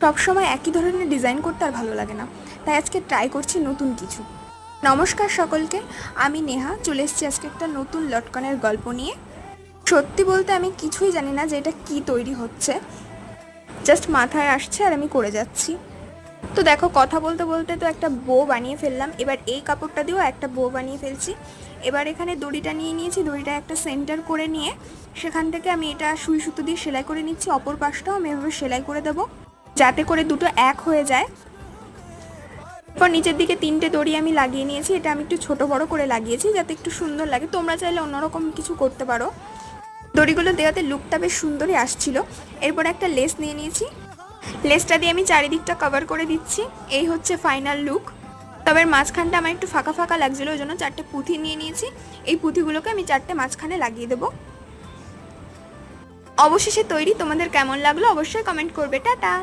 সবসময় একই ধরনের ডিজাইন করতে আর ভালো লাগে না, তাই আজকে ট্রাই করছি নতুন কিছু। নমস্কার সকলকে, আমি নেহা চলে এসেছি আজকে একটা নতুন লটকনের গল্প নিয়ে। সত্যি বলতে আমি কিছুই জানি না যে এটা কি তৈরি হচ্ছে, জাস্ট মাথায় আসছে আর আমি করে যাচ্ছি। তো দেখো, কথা বলতে বলতে তো একটা বো বানিয়ে ফেললাম। এবার এই কাপড়টা দিয়েও একটা বো বানিয়ে ফেলছি। এবার এখানে দড়িটা নিয়ে নিয়েছি, দড়িটা একটা সেন্টার করে নিয়ে সেখান থেকে আমি এটা সুই সুতো দিয়ে সেলাই করে নিচ্ছি। অপর পাশটাও আমি এভাবে সেলাই করে দেবো যাতে করে দুটো এক হয়ে যায়। এরপর নিচের দিকে 3টে দড়ি আমি লাগিয়ে নিয়েছি। এটা আমি একটু ছোট বড় করে লাগিয়েছি যাতে একটু সুন্দর লাগে। তোমরা চাইলে অন্যরকম কিছু করতে পারো। দড়িগুলো দেওয়াতে লুকটা বেশ সুন্দরই আসছিল। এরপর একটা লেস নিয়ে নিয়েছি, লেসটা দিয়ে আমি চারিদিকটা কভার করে দিচ্ছি। এই হচ্ছে ফাইনাল লুক। তবে মাঝখানটা আমার একটু ফাঁকা ফাঁকা লাগছিল, ওই জন্য 4টে পুঁথি নিয়ে নিয়েছি। এই পুঁথিগুলোকে আমি 4টে মাঝখানে লাগিয়ে দেবো। অবশেষে তৈরি। তোমাদের কেমন লাগলো অবশ্যই কমেন্ট করবে। টাটা।